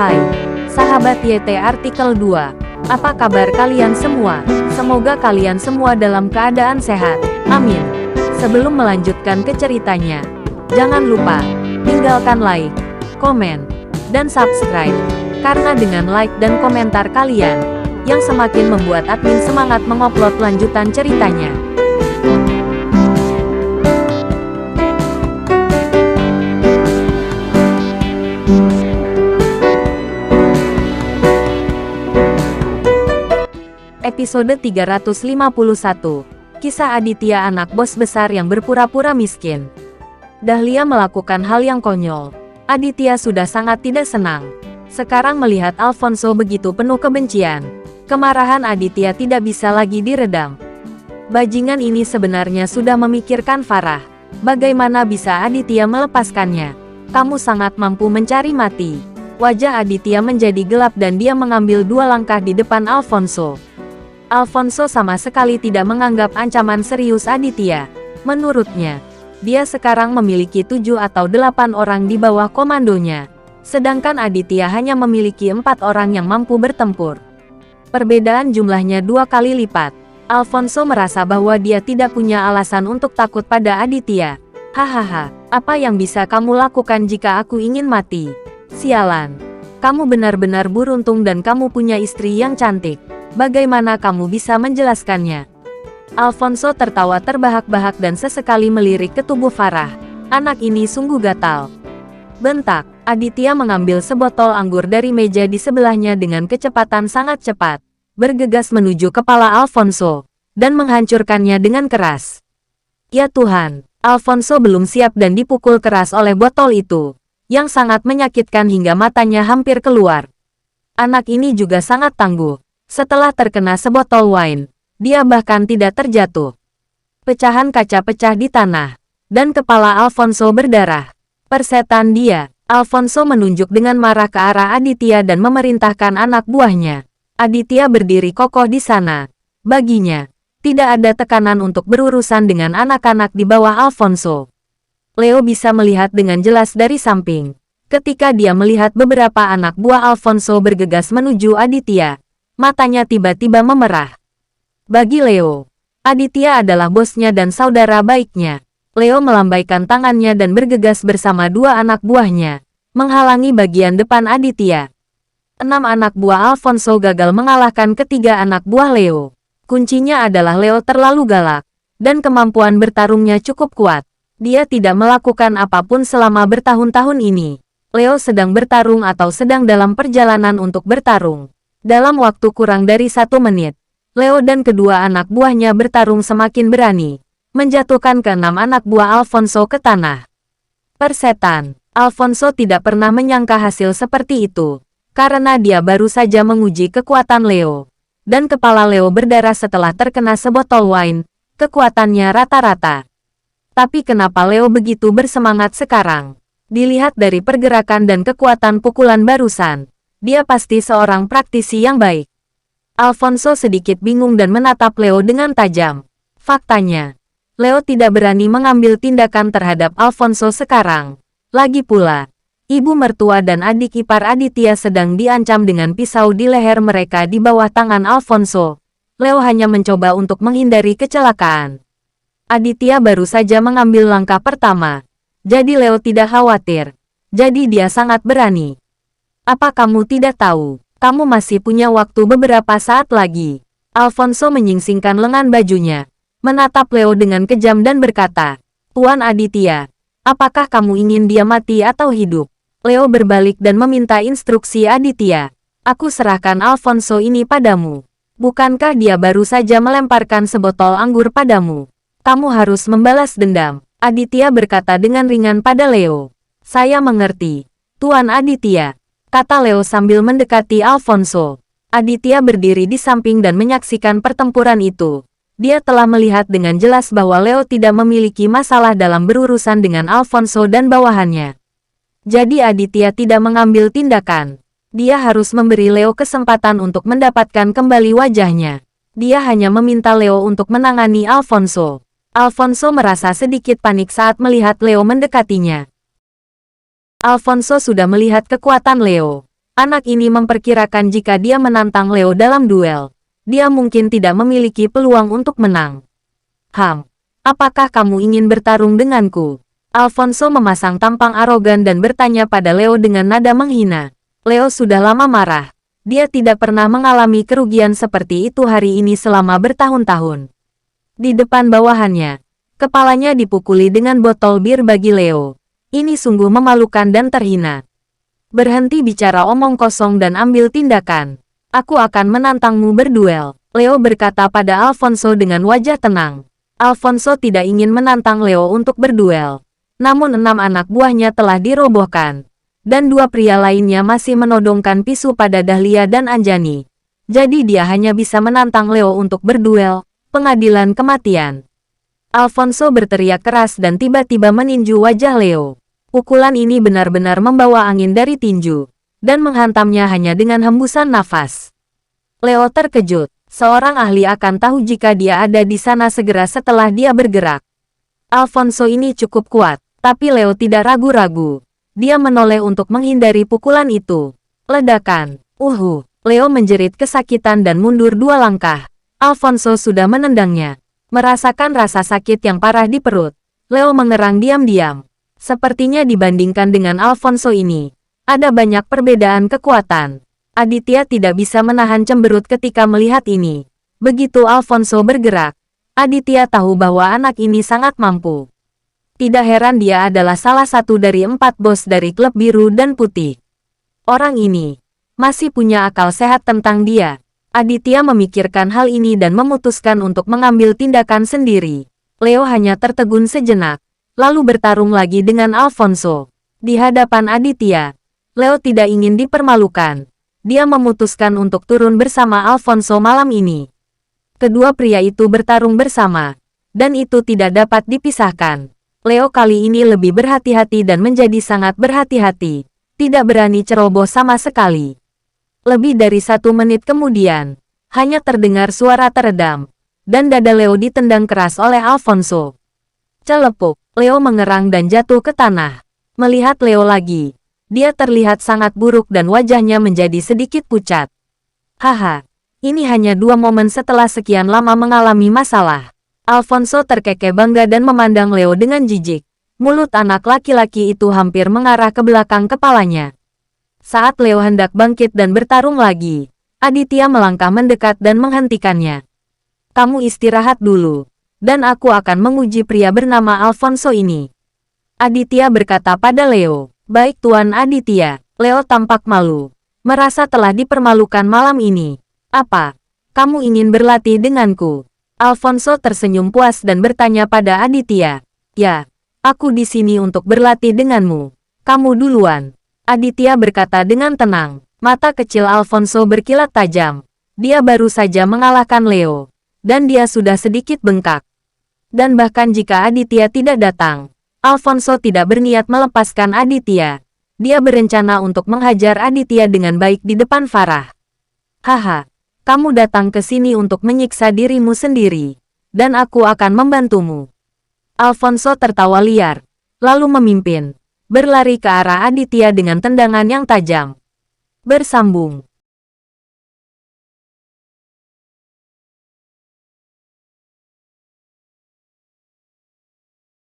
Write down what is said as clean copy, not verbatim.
Hai, sahabat YT Artikel 2. Apa kabar kalian semua? Semoga kalian semua dalam keadaan sehat. Amin. Sebelum melanjutkan ke ceritanya, jangan lupa tinggalkan like, komen, dan subscribe. Karena dengan like dan komentar kalian, yang semakin membuat admin semangat mengupload lanjutan ceritanya. Episode 351. Kisah Aditya, anak bos besar yang berpura-pura miskin. Dahlia melakukan hal yang konyol. Aditya sudah sangat tidak senang. Sekarang melihat Alfonso begitu penuh kebencian, kemarahan Aditya tidak bisa lagi diredam. Bajingan ini sebenarnya sudah memikirkan Farah. Bagaimana bisa Aditya melepaskannya? Kamu sangat mampu mencari mati. Wajah Aditya menjadi gelap dan dia mengambil 2 langkah di depan Alfonso. Alfonso sama sekali tidak menganggap ancaman serius Aditya. Menurutnya, dia sekarang memiliki 7 atau 8 orang di bawah komandonya. Sedangkan Aditya hanya memiliki 4 orang yang mampu bertempur. Perbedaan jumlahnya 2 kali lipat. Alfonso merasa bahwa dia tidak punya alasan untuk takut pada Aditya. Hahaha, apa yang bisa kamu lakukan jika aku ingin mati? Sialan. Kamu benar-benar beruntung dan kamu punya istri yang cantik. Bagaimana kamu bisa menjelaskannya? Alfonso tertawa terbahak-bahak dan sesekali melirik ke tubuh Farah. Anak ini sungguh gatal. Bentak, Aditya mengambil sebotol anggur dari meja di sebelahnya dengan kecepatan sangat cepat, bergegas menuju kepala Alfonso, dan menghancurkannya dengan keras. Ya Tuhan, Alfonso belum siap dan dipukul keras oleh botol itu, yang sangat menyakitkan hingga matanya hampir keluar. Anak ini juga sangat tangguh. Setelah terkena sebotol wine, dia bahkan tidak terjatuh. Pecahan kaca pecah di tanah, dan kepala Alfonso berdarah. Persetan dia. Alfonso menunjuk dengan marah ke arah Aditya dan memerintahkan anak buahnya. Aditya berdiri kokoh di sana. Baginya, tidak ada tekanan untuk berurusan dengan anak-anak di bawah Alfonso. Leo bisa melihat dengan jelas dari samping. Ketika dia melihat beberapa anak buah Alfonso bergegas menuju Aditya, matanya tiba-tiba memerah. Bagi Leo, Aditya adalah bosnya dan saudara baiknya. Leo melambaikan tangannya dan bergegas bersama 2 anak buahnya, menghalangi bagian depan Aditya. 6 anak buah Alfonso gagal mengalahkan ketiga anak buah Leo. Kuncinya adalah Leo terlalu galak, dan kemampuan bertarungnya cukup kuat. Dia tidak melakukan apapun selama bertahun-tahun ini. Leo sedang bertarung atau sedang dalam perjalanan untuk bertarung. Dalam waktu kurang dari 1 menit, Leo dan kedua anak buahnya bertarung semakin berani, menjatuhkan ke-6 anak buah Alfonso ke tanah. Persetan, Alfonso tidak pernah menyangka hasil seperti itu, karena dia baru saja menguji kekuatan Leo. Dan kepala Leo berdarah setelah terkena sebotol wine, kekuatannya rata-rata. Tapi kenapa Leo begitu bersemangat sekarang? Dilihat dari pergerakan dan kekuatan pukulan barusan, dia pasti seorang praktisi yang baik. Alfonso sedikit bingung dan menatap Leo dengan tajam. Faktanya, Leo tidak berani mengambil tindakan terhadap Alfonso sekarang. Lagi pula, ibu mertua dan adik ipar Aditya sedang diancam dengan pisau di leher mereka di bawah tangan Alfonso. Leo hanya mencoba untuk menghindari kecelakaan. Aditya baru saja mengambil langkah pertama. Jadi Leo tidak khawatir. Jadi dia sangat berani. Apa kamu tidak tahu? Kamu masih punya waktu beberapa saat lagi. Alfonso menyingsingkan lengan bajunya, menatap Leo dengan kejam dan berkata, Tuan Aditya, apakah kamu ingin dia mati atau hidup? Leo berbalik dan meminta instruksi Aditya. Aku serahkan Alfonso ini padamu. Bukankah dia baru saja melemparkan sebotol anggur padamu? Kamu harus membalas dendam. Aditya berkata dengan ringan pada Leo. Saya mengerti, Tuan Aditya, kata Leo sambil mendekati Alfonso. Aditya berdiri di samping dan menyaksikan pertempuran itu. Dia telah melihat dengan jelas bahwa Leo tidak memiliki masalah dalam berurusan dengan Alfonso dan bawahannya. Jadi Aditya tidak mengambil tindakan. Dia harus memberi Leo kesempatan untuk mendapatkan kembali wajahnya. Dia hanya meminta Leo untuk menangani Alfonso. Alfonso merasa sedikit panik saat melihat Leo mendekatinya. Alfonso sudah melihat kekuatan Leo. Anak ini memperkirakan jika dia menantang Leo dalam duel, dia mungkin tidak memiliki peluang untuk menang. Apakah kamu ingin bertarung denganku? Alfonso memasang tampang arogan dan bertanya pada Leo dengan nada menghina. Leo sudah lama marah. Dia tidak pernah mengalami kerugian seperti itu hari ini selama bertahun-tahun. Di depan bawahannya, kepalanya dipukuli dengan botol bir bagi Leo. Ini sungguh memalukan dan terhina. Berhenti bicara omong kosong dan ambil tindakan. Aku akan menantangmu berduel, Leo berkata pada Alfonso dengan wajah tenang. Alfonso tidak ingin menantang Leo untuk berduel. Namun 6 anak buahnya telah dirobohkan. Dan 2 pria lainnya masih menodongkan pisau pada Dahlia dan Anjani. Jadi dia hanya bisa menantang Leo untuk berduel, pengadilan kematian. Alfonso berteriak keras dan tiba-tiba meninju wajah Leo. Pukulan ini benar-benar membawa angin dari tinju, dan menghantamnya hanya dengan hembusan nafas. Leo terkejut, seorang ahli akan tahu jika dia ada di sana segera setelah dia bergerak. Alfonso ini cukup kuat, tapi Leo tidak ragu-ragu. Dia menoleh untuk menghindari pukulan itu. Ledakan. Leo menjerit kesakitan dan mundur 2 langkah. Alfonso sudah menendangnya. Merasakan rasa sakit yang parah di perut, Leo mengerang diam-diam. Sepertinya dibandingkan dengan Alfonso ini, ada banyak perbedaan kekuatan. Aditya tidak bisa menahan cemberut ketika melihat ini. Begitu Alfonso bergerak, Aditya tahu bahwa anak ini sangat mampu. Tidak heran dia adalah salah satu dari 4 bos dari klub biru dan putih. Orang ini masih punya akal sehat tentang dia. Aditya memikirkan hal ini dan memutuskan untuk mengambil tindakan sendiri. Leo hanya tertegun sejenak, lalu bertarung lagi dengan Alfonso. Di hadapan Aditya, Leo tidak ingin dipermalukan. Dia memutuskan untuk turun bersama Alfonso malam ini. Kedua pria itu bertarung bersama, dan itu tidak dapat dipisahkan. Leo kali ini lebih berhati-hati dan menjadi sangat berhati-hati. Tidak berani ceroboh sama sekali. Lebih dari 1 menit kemudian, hanya terdengar suara teredam, dan dada Leo ditendang keras oleh Alfonso. Celepuk, Leo mengerang dan jatuh ke tanah. Melihat Leo lagi, dia terlihat sangat buruk dan wajahnya menjadi sedikit pucat. Ini hanya 2 momen setelah sekian lama mengalami masalah. Alfonso terkekeh bangga dan memandang Leo dengan jijik. Mulut anak laki-laki itu hampir mengarah ke belakang kepalanya. Saat Leo hendak bangkit dan bertarung lagi, Aditya melangkah mendekat dan menghentikannya. Kamu istirahat dulu, dan aku akan menguji pria bernama Alfonso ini. Aditya berkata pada Leo. Baik Tuan Aditya. Leo tampak malu, merasa telah dipermalukan malam ini. Apa? Kamu ingin berlatih denganku? Alfonso tersenyum puas dan bertanya pada Aditya. Ya, aku di sini untuk berlatih denganmu. Kamu duluan. Aditya berkata dengan tenang. Mata kecil Alfonso berkilat tajam. Dia baru saja mengalahkan Leo, dan dia sudah sedikit bengkak. Dan bahkan jika Aditya tidak datang, Alfonso tidak berniat melepaskan Aditya. Dia berencana untuk menghajar Aditya dengan baik di depan Farah. Kamu datang ke sini untuk menyiksa dirimu sendiri, dan aku akan membantumu. Alfonso tertawa liar, lalu memimpin, berlari ke arah Aditya dengan tendangan yang tajam. Bersambung.